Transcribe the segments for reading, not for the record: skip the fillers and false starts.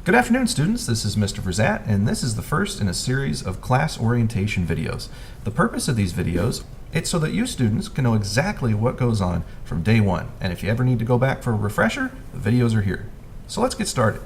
Good afternoon, students. This is Mr. Verzat, and this is the first in a series of class orientation videos. The purpose of these videos is so that you students can know exactly what goes on from day one. And if you ever need to go back for a refresher, the videos are here. So let's get started.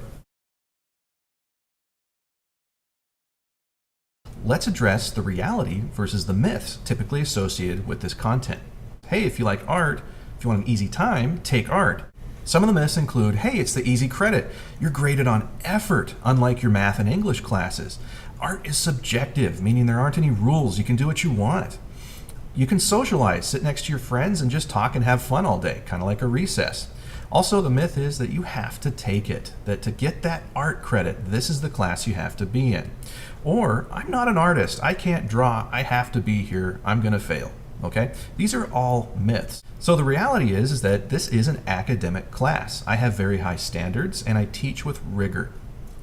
Let's address the reality versus the myths typically associated with this content. Hey, if you like art, if you want an easy time, take art. Some of the myths include, hey, it's the easy credit. You're graded on effort, unlike your math and English classes. Art is subjective, meaning there aren't any rules. You can do what you want. You can socialize, sit next to your friends and just talk and have fun all day, kind of like a recess. Also, the myth is that you have to take it, that to get that art credit, this is the class you have to be in. Or, I'm not an artist, I can't draw, I have to be here, I'm going to fail. Okay? These are all myths. So the reality is that this is an academic class. I have very high standards and I teach with rigor,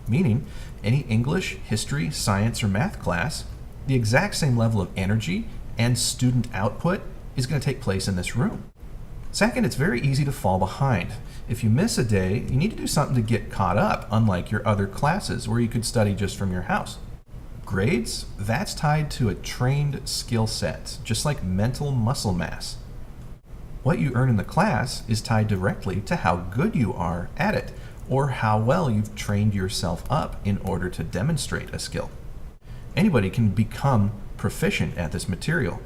meaning any English, history, science, or math class, the exact same level of energy and student output is going to take place in this room. Second, it's very easy to fall behind. If you miss a day, you need to do something to get caught up, unlike your other classes where you could study just from your house. Grades, that's tied to a trained skill set, just like mental muscle mass. What you earn in the class is tied directly to how good you are at it, or how well you've trained yourself up in order to demonstrate a skill. Anybody can become proficient at this material.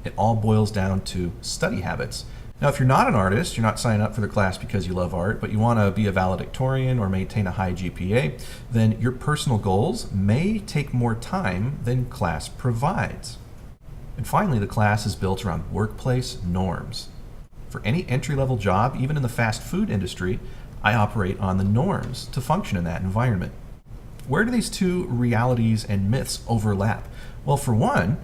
It all boils down to study habits. Now, if you're not an artist, you're not signing up for the class because you love art, but you want to be a valedictorian or maintain a high GPA, then your personal goals may take more time than class provides. And finally, the class is built around workplace norms. For any entry-level job, even in the fast food industry, I operate on the norms to function in that environment. Where do these two realities and myths overlap? Well, for one,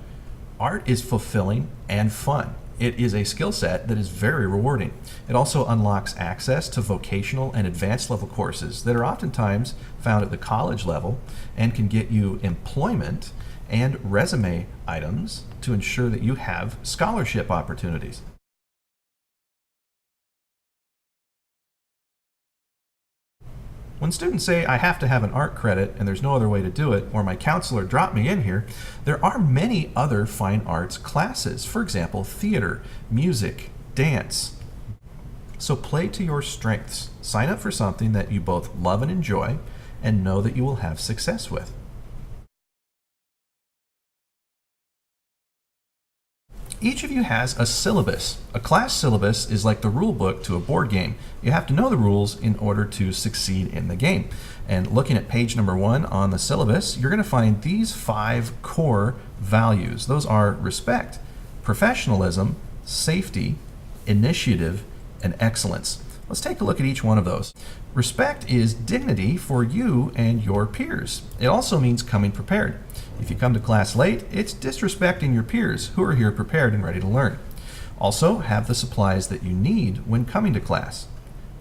art is fulfilling and fun. It is a skill set that is very rewarding. It also unlocks access to vocational and advanced level courses that are oftentimes found at the college level and can get you employment and resume items to ensure that you have scholarship opportunities. When students say, I have to have an art credit and there's no other way to do it, or my counselor dropped me in here, there are many other fine arts classes. For example, theater, music, dance. So play to your strengths. Sign up for something that you both love and enjoy and know that you will have success with. Each of you has a syllabus. A class syllabus is like the rule book to a board game. You have to know the rules in order to succeed in the game. And looking at page number 1 on the syllabus, you're going to find these 5 core values. Those are respect, professionalism, safety, initiative, and excellence. Let's take a look at each one of those. Respect is dignity for you and your peers. It also means coming prepared. If you come to class late, it's disrespecting your peers who are here prepared and ready to learn. Also, have the supplies that you need when coming to class.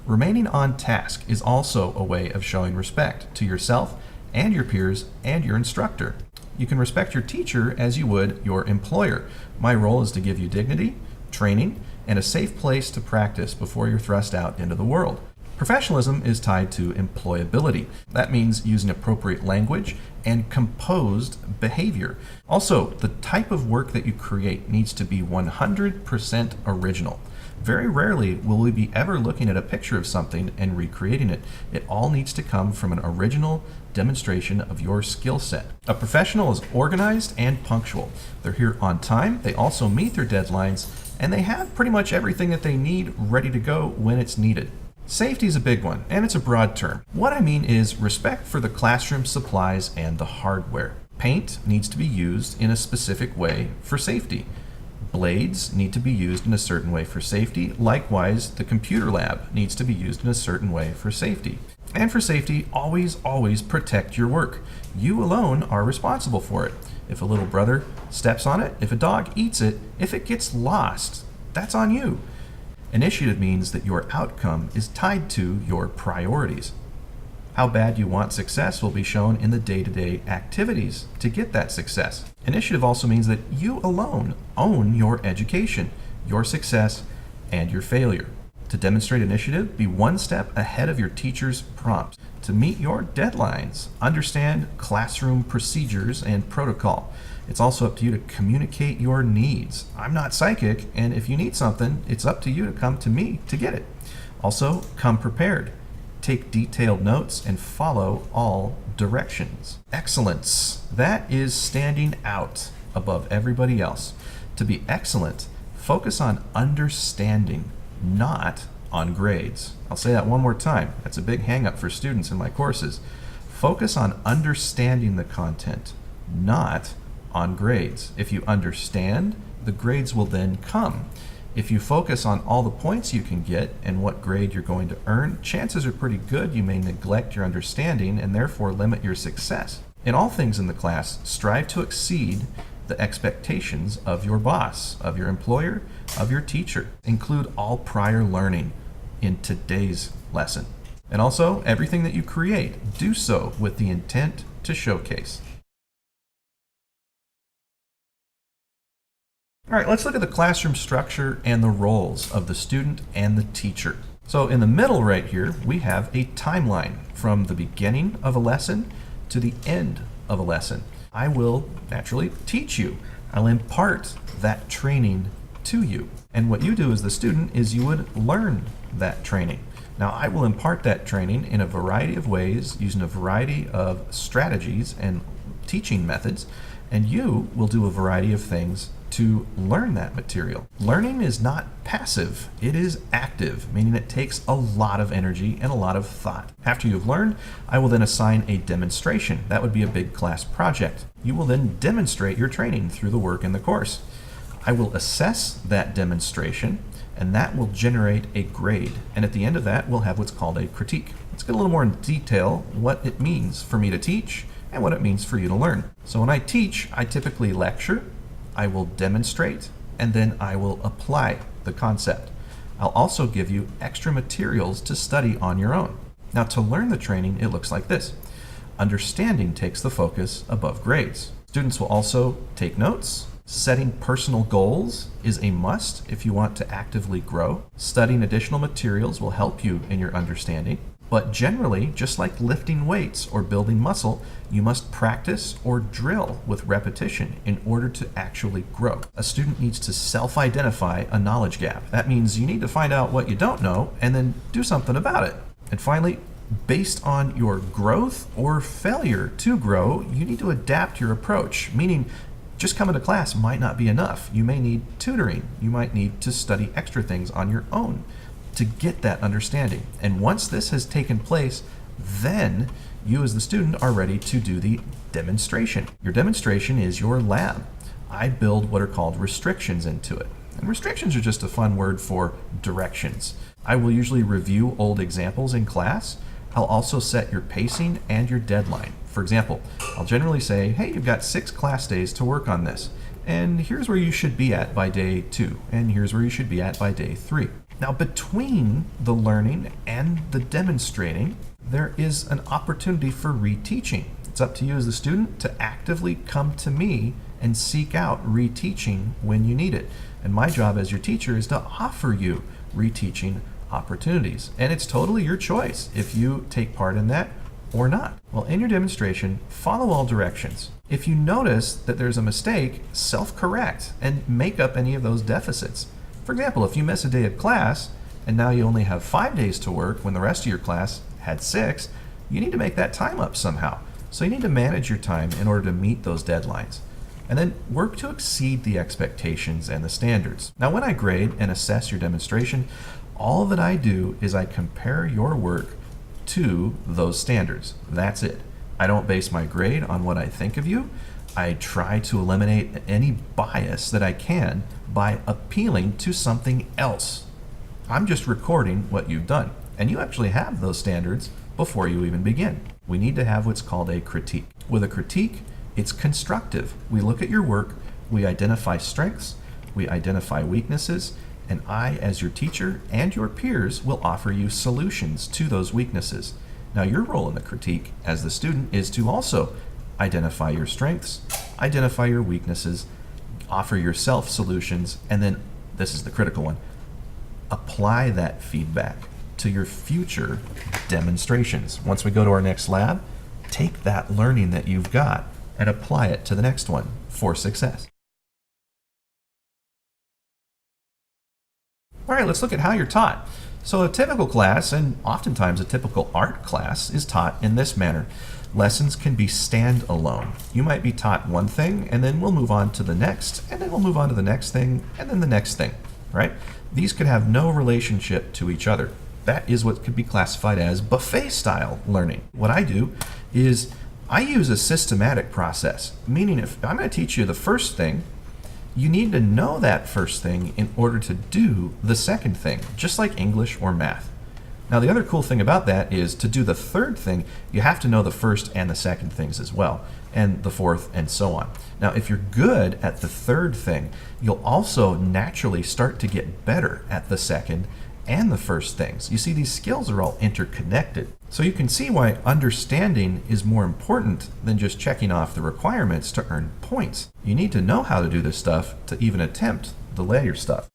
Remaining on task is also a way of showing respect to yourself and your peers and your instructor. You can respect your teacher as you would your employer. My role is to give you dignity, training, and a safe place to practice before you're thrust out into the world. Professionalism is tied to employability. That means using appropriate language and composed behavior. Also, the type of work that you create needs to be 100% original. Very rarely will we be ever looking at a picture of something and recreating it. It all needs to come from an original demonstration of your skill set. A professional is organized and punctual. They're here on time, they also meet their deadlines, and they have pretty much everything that they need ready to go when it's needed. Safety is a big one, and it's a broad term. What I mean is respect for the classroom supplies and the hardware. Paint needs to be used in a specific way for safety. Blades need to be used in a certain way for safety. Likewise, the computer lab needs to be used in a certain way for safety. And for safety, always protect your work. You alone are responsible for it. If a little brother steps on it, if a dog eats it, if it gets lost, that's on you. Initiative means that your outcome is tied to your priorities. How bad you want success will be shown in the day-to-day activities to get that success. Initiative also means that you alone own your education, your success, and your failure. To demonstrate initiative, be one step ahead of your teacher's prompts. To meet your deadlines, understand classroom procedures and protocol. It's also up to you to communicate your needs. I'm not psychic, and if you need something, it's up to you to come to me to get it. Also, come prepared. Take detailed notes and follow all directions. Excellence. That is standing out above everybody else. To be excellent, focus on understanding, not on grades. I'll say that one more time. That's a big hang up for students in my courses. Focus on understanding the content, not on grades. If you understand, the grades will then come. If you focus on all the points you can get and what grade you're going to earn, chances are pretty good you may neglect your understanding and therefore limit your success. In all things in the class, strive to exceed the expectations of your boss, of your employer, of your teacher. Include all prior learning in today's lesson. And also, everything that you create, do so with the intent to showcase. All right, let's look at the classroom structure and the roles of the student and the teacher. So in the middle right here, we have a timeline from the beginning of a lesson to the end of a lesson. I will naturally teach you. I'll impart that training to you. And what you do as the student is you would learn that training. Now, I will impart that training in a variety of ways using a variety of strategies and teaching methods, and you will do a variety of things to learn that material. Learning is not passive, it is active, meaning it takes a lot of energy and a lot of thought. After you've learned, I will then assign a demonstration. That would be a big class project. You will then demonstrate your training through the work in the course. I will assess that demonstration, and that will generate a grade. And at the end of that, we'll have what's called a critique. Let's get a little more in detail what it means for me to teach and what it means for you to learn. So when I teach, I typically lecture, I will demonstrate, and then I will apply the concept. I'll also give you extra materials to study on your own. Now, to learn the training, it looks like this. Understanding takes the focus above grades. Students will also take notes. Setting personal goals is a must if you want to actively grow. Studying additional materials will help you in your understanding. But generally, just like lifting weights or building muscle, you must practice or drill with repetition in order to actually grow. A student needs to self-identify a knowledge gap. That means you need to find out what you don't know and then do something about it. And finally, based on your growth or failure to grow, you need to adapt your approach, meaning just coming to class might not be enough. You may need tutoring. You might need to study extra things on your own to get that understanding. And once this has taken place, then you as the student are ready to do the demonstration. Your demonstration is your lab. I build what are called restrictions into it. And restrictions are just a fun word for directions. I will usually review old examples in class. I'll also set your pacing and your deadline. For example, I'll generally say, hey, you've got 6 class days to work on this. And here's where you should be at by day 2. And here's where you should be at by day 3. Now, between the learning and the demonstrating, there is an opportunity for reteaching. It's up to you as the student to actively come to me and seek out reteaching when you need it. And my job as your teacher is to offer you reteaching opportunities. And it's totally your choice if you take part in that or not. Well, in your demonstration, follow all directions. If you notice that there's a mistake, self-correct and make up any of those deficits. For example, if you miss a day of class and now you only have 5 days to work when the rest of your class had 6, you need to make that time up somehow. So you need to manage your time in order to meet those deadlines. And then work to exceed the expectations and the standards. Now, when I grade and assess your demonstration, all that I do is I compare your work to those standards. That's it. I don't base my grade on what I think of you. I try to eliminate any bias that I can by appealing to something else. I'm just recording what you've done, and you actually have those standards before you even begin. We need to have what's called a critique. With a critique, it's constructive. We look at your work, we identify strengths, we identify weaknesses, and I, as your teacher and your peers, will offer you solutions to those weaknesses. Now, your role in the critique as the student is to also identify your strengths, identify your weaknesses, offer yourself solutions, and then, this is the critical one, apply that feedback to your future demonstrations. Once we go to our next lab, take that learning that you've got and apply it to the next one for success. All right, let's look at how you're taught. So a typical class, and oftentimes a typical art class, is taught in this manner. Lessons can be standalone. You might be taught one thing, and then we'll move on to the next, and then we'll move on to the next thing, and then the next thing, right? These could have no relationship to each other. That is what could be classified as buffet-style learning. What I do is I use a systematic process, meaning if I'm going to teach you the first thing, you need to know that first thing in order to do the second thing, just like English or math. Now, the other cool thing about that is to do the third thing, you have to know the first and the second things as well, and the fourth, and so on. Now, if you're good at the third thing, you'll also naturally start to get better at the second and the first things. You see, these skills are all interconnected. So you can see why understanding is more important than just checking off the requirements to earn points. You need to know how to do this stuff to even attempt the later stuff.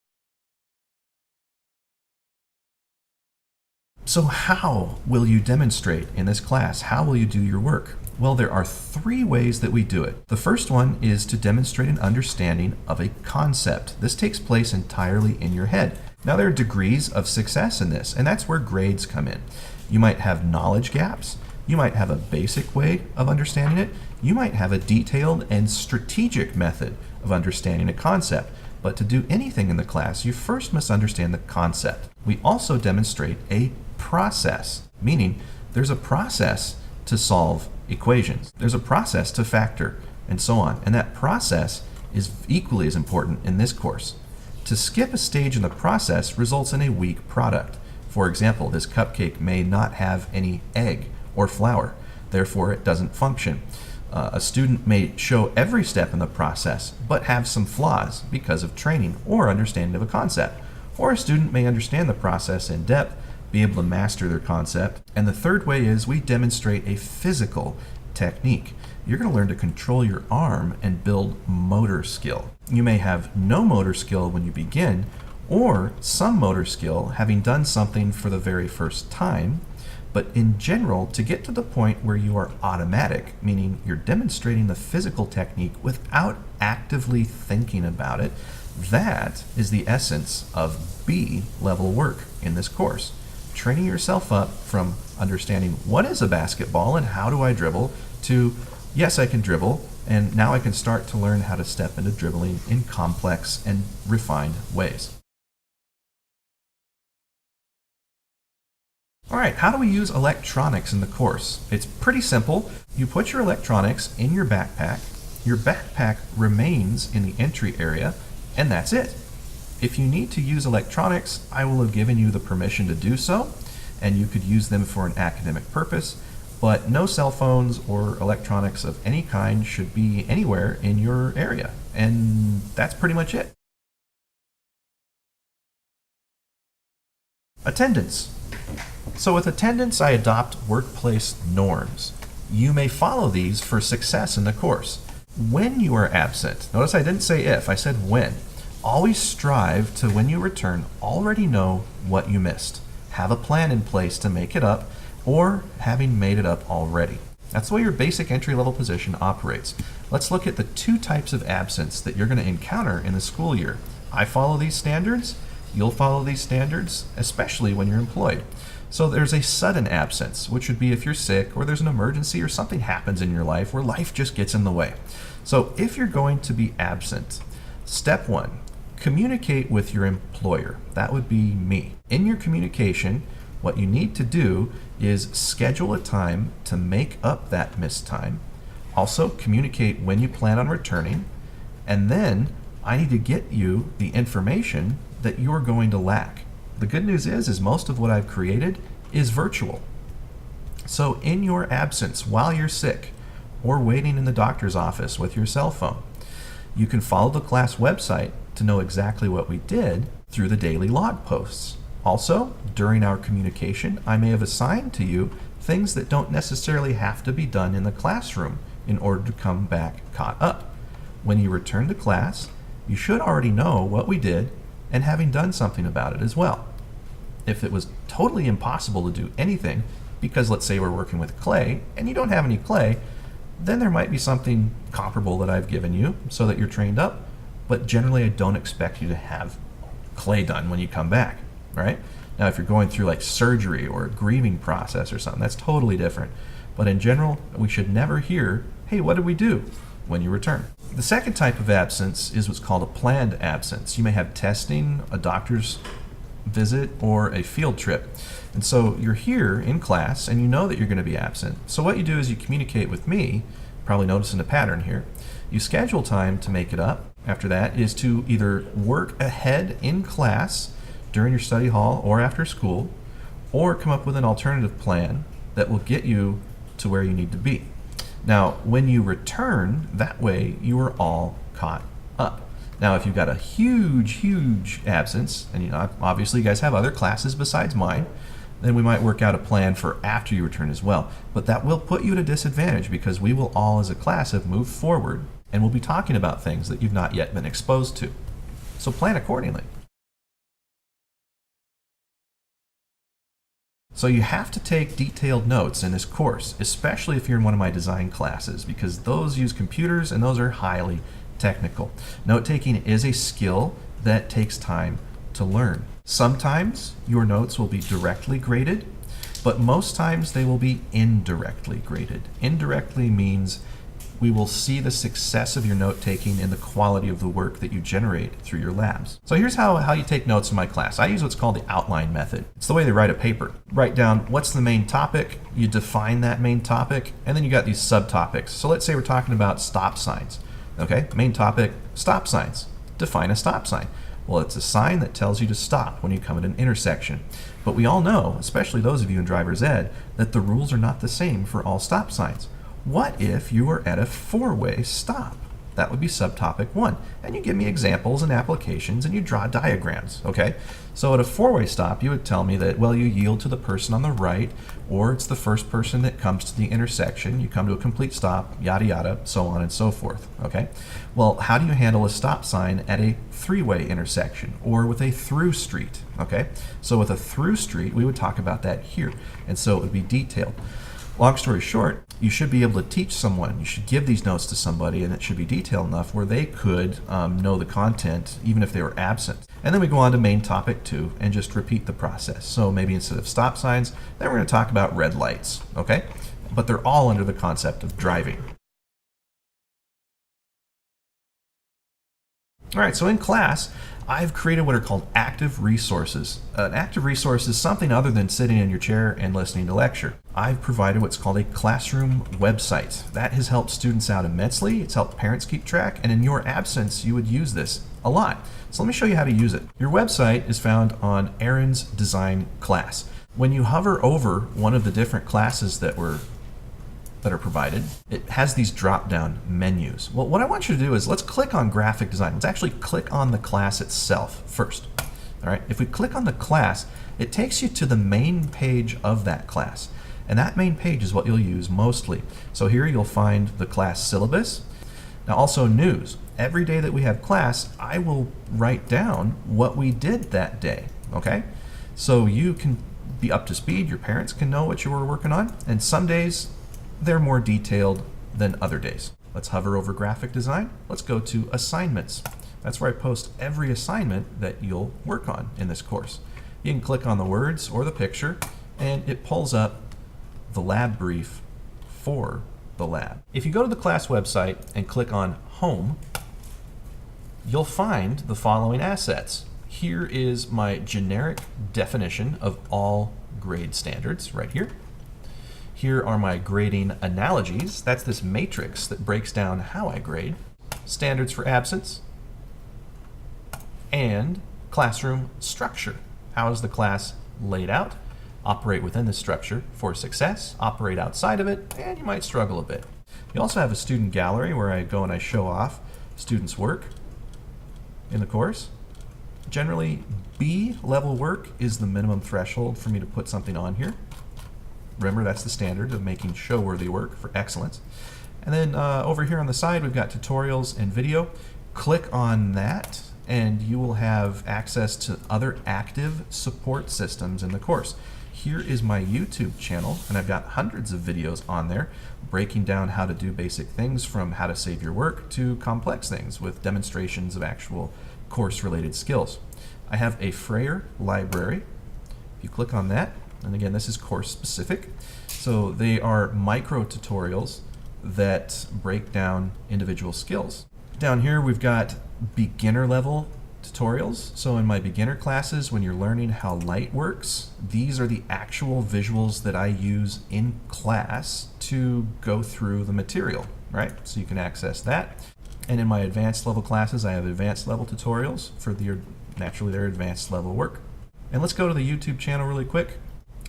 So how will you demonstrate in this class? How will you do your work? Well, there are 3 ways that we do it. The first one is to demonstrate an understanding of a concept. This takes place entirely in your head. Now, there are degrees of success in this, and that's where grades come in. You might have knowledge gaps. You might have a basic way of understanding it. You might have a detailed and strategic method of understanding a concept. But to do anything in the class, you first must understand the concept. We also demonstrate a process, meaning there's a process to solve equations. There's a process to factor, and so on. And that process is equally as important in this course. To skip a stage in the process results in a weak product. For example, this cupcake may not have any egg or flour, therefore it doesn't function. A student may show every step in the process, but have some flaws because of training or understanding of a concept. Or a student may understand the process in depth, be able to master their concept. And the third way is we demonstrate a physical technique. You're going to learn to control your arm and build motor skill. You may have no motor skill when you begin, or some motor skill having done something for the very first time. But in general, to get to the point where you are automatic, meaning you're demonstrating the physical technique without actively thinking about it, that is the essence of B-level work in this course. Training yourself up from understanding what is a basketball and how do I dribble to, yes, I can dribble, and now I can start to learn how to step into dribbling in complex and refined ways. All right, how do we use electronics in the course? It's pretty simple. You put your electronics in your backpack. Your backpack remains in the entry area, and that's it. If you need to use electronics, I will have given you the permission to do so, and you could use them for an academic purpose, but no cell phones or electronics of any kind should be anywhere in your area, and that's pretty much it. Attendance. So with attendance, I adopt workplace norms. You may follow these for success in the course. When you are absent, notice I didn't say if, I said when. Always strive to, when you return, already know what you missed. Have a plan in place to make it up, or having made it up already. That's the way your basic entry-level position operates. Let's look at the 2 types of absence that you're going to encounter in the school year. I follow these standards. You'll follow these standards, especially when you're employed. So there's a sudden absence, which would be if you're sick or there's an emergency or something happens in your life where life just gets in the way. So if you're going to be absent, step 1, communicate with your employer. That would be me. In your communication, what you need to do is schedule a time to make up that missed time. Also, communicate when you plan on returning. And then I need to get you the information that you're going to lack. The good news is most of what I've created is virtual. So in your absence, while you're sick or waiting in the doctor's office with your cell phone, you can follow the class website to know exactly what we did through the daily log posts. Also, during our communication, I may have assigned to you things that don't necessarily have to be done in the classroom in order to come back caught up. When you return to class, you should already know what we did and having done something about it as well. If it was totally impossible to do anything, because let's say we're working with clay and you don't have any clay, then there might be something comparable that I've given you so that you're trained up, but generally I don't expect you to have clay done when you come back, right? Now if you're going through like surgery or a grieving process or something, that's totally different. But in general, we should never hear, hey, what did we do when you return? The second type of absence is what's called a planned absence. You may have testing, a doctor's visit, or a field trip. And so you're here in class and you know that you're going to be absent. So what you do is you communicate with me, probably noticing a pattern here. You schedule time to make it up. After that is to either work ahead in class during your study hall or after school, or come up with an alternative plan that will get you to where you need to be. Now, when you return, that way you are all caught up. Now, if you've got a huge absence, and obviously you guys have other classes besides mine, then we might work out a plan for after you return as well. But that will put you at a disadvantage because we will all as a class have moved forward and we'll be talking about things that you've not yet been exposed to. So plan accordingly. So you have to take detailed notes in this course, especially if you're in one of my design classes, because those use computers and those are highly technical. Note-taking is a skill that takes time to learn. Sometimes your notes will be directly graded, but most times they will be indirectly graded. Indirectly means we will see the success of your note-taking in the quality of the work that you generate through your labs. So here's how you take notes in my class. I use what's called the outline method. It's the way they write a paper. Write down what's the main topic, you define that main topic, and then you got these subtopics. So let's say we're talking about stop signs. Okay, main topic, stop signs. Define a stop sign. Well, it's a sign that tells you to stop when you come at an intersection. But we all know, especially those of you in driver's ed, that the rules are not the same for all stop signs. What if you were at a four-way stop? That would be subtopic 1. And you give me examples and applications and you draw diagrams, okay? So at a four-way stop, you would tell me that, well, you yield to the person on the right, or it's the first person that comes to the intersection, you come to a complete stop, yada yada, so on and so forth, okay? Well, how do you handle a stop sign at a three-way intersection or with a through street, okay? So with a through street, we would talk about that here, and so it would be detailed. Long story short, you should be able to teach someone, you should give these notes to somebody, and it should be detailed enough where they could know the content even if they were absent. And then we go on to main topic 2 and just repeat the process. So maybe instead of stop signs, then we're going to talk about red lights, okay? But they're all under the concept of driving. All right, so in class, I've created what are called active resources. An active resource is something other than sitting in your chair and listening to lecture. I've provided what's called a classroom website. That has helped students out immensely. It's helped parents keep track, and in your absence, you would use this a lot. So let me show you how to use it. Your website is found on Aaron's Design class. When you hover over one of the different classes that are provided, it has these drop-down menus. Well, what I want you to do is let's click on graphic design. Let's actually click on the class itself first. All right, if we click on the class, it takes you to the main page of that class. And that main page is what you'll use mostly. So here you'll find the class syllabus. Now also news. Every day that we have class, I will write down what we did that day, okay? So you can be up to speed, your parents can know what you were working on, and some days they're more detailed than other days. Let's hover over graphic design. Let's go to assignments. That's where I post every assignment that you'll work on in this course. You can click on the words or the picture and it pulls up the lab brief for the lab. If you go to the class website and click on home, you'll find the following assets. Here is my generic definition of all grade standards right here. Here are my grading analogies. That's this matrix that breaks down how I grade. Standards for absence and classroom structure. How is the class laid out? Operate within this structure for success, operate outside of it, and you might struggle a bit. You also have a student gallery where I go and I show off students' work in the course. Generally, B level work is the minimum threshold for me to put something on here. Remember, that's the standard of making show-worthy work for excellence. And then over here on the side, we've got tutorials and video. Click on that and you will have access to other active support systems in the course. Here is my YouTube channel, and I've got hundreds of videos on there breaking down how to do basic things from how to save your work to complex things with demonstrations of actual course-related skills. I have a Frayer library. If you click on that, and again, this is course-specific, so they are micro tutorials that break down individual skills. Down here, we've got beginner level tutorials. So in my beginner classes, when you're learning how light works, these are the actual visuals that I use in class to go through the material, right? So you can access that. And in my advanced level classes, I have advanced level tutorials for naturally their advanced level work. And let's go to the YouTube channel really quick.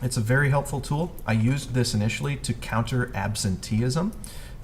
It's a very helpful tool. I used this initially to counter absenteeism,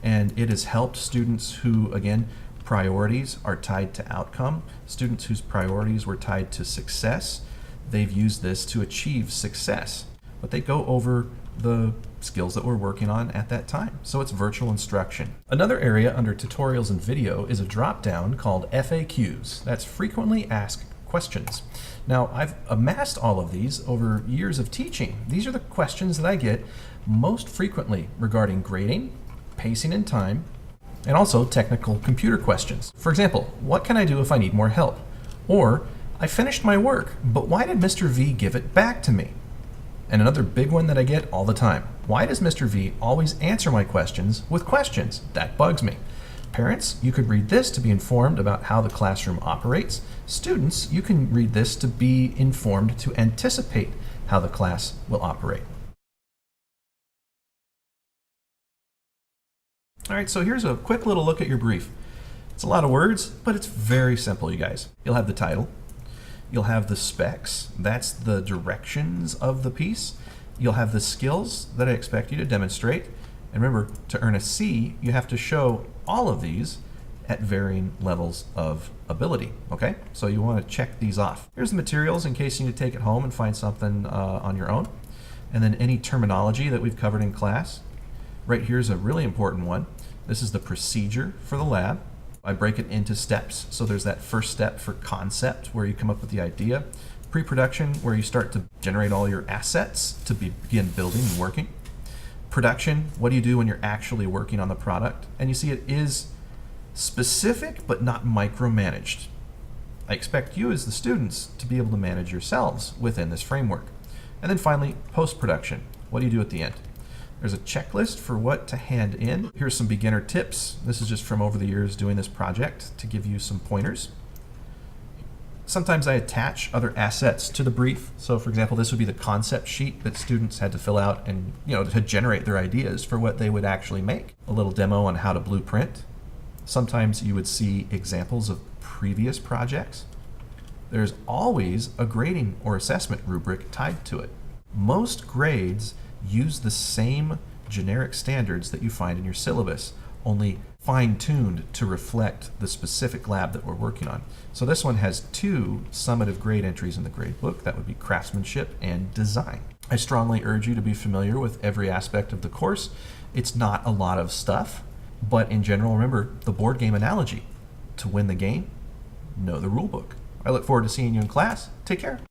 and it has helped students who, again, priorities are tied to outcome. Students whose priorities were tied to success, they've used this to achieve success. But they go over the skills that we're working on at that time. So it's virtual instruction. Another area under tutorials and video is a drop-down called FAQs. That's frequently asked questions. Now, I've amassed all of these over years of teaching. These are the questions that I get most frequently regarding grading, pacing and time, and also technical computer questions. For example, what can I do if I need more help? Or, I finished my work, but why did Mr. V give it back to me? And another big one that I get all the time. Why does Mr. V always answer my questions with questions? That bugs me. Parents, you could read this to be informed about how the classroom operates. Students, you can read this to be informed to anticipate how the class will operate. All right, so here's a quick little look at your brief. It's a lot of words, but it's very simple, you guys. You'll have the title. You'll have the specs. That's the directions of the piece. You'll have the skills that I expect you to demonstrate. And remember, to earn a C, you have to show all of these at varying levels of ability, okay? So you want to check these off. Here's the materials in case you need to take it home and find something on your own. And then any terminology that we've covered in class. Right here's a really important one. This is the procedure for the lab. I break it into steps. So there's that first step for concept where you come up with the idea. Pre-production, where you start to generate all your assets to begin building and working. Production, what do you do when you're actually working on the product? And you see it is specific but not micromanaged. I expect you as the students to be able to manage yourselves within this framework. And then finally, post-production. What do you do at the end? There's a checklist for what to hand in. Here's some beginner tips. This is just from over the years doing this project to give you some pointers. Sometimes I attach other assets to the brief. So for example, this would be the concept sheet that students had to fill out and to generate their ideas for what they would actually make. A little demo on how to blueprint. Sometimes you would see examples of previous projects. There's always a grading or assessment rubric tied to it. Most grades use the same generic standards that you find in your syllabus, only fine-tuned to reflect the specific lab that we're working on. So this one has 2 summative grade entries in the grade book. That would be craftsmanship and design. I strongly urge you to be familiar with every aspect of the course. It's not a lot of stuff, but in general, remember the board game analogy. To win the game, know the rule book. I look forward to seeing you in class. Take care.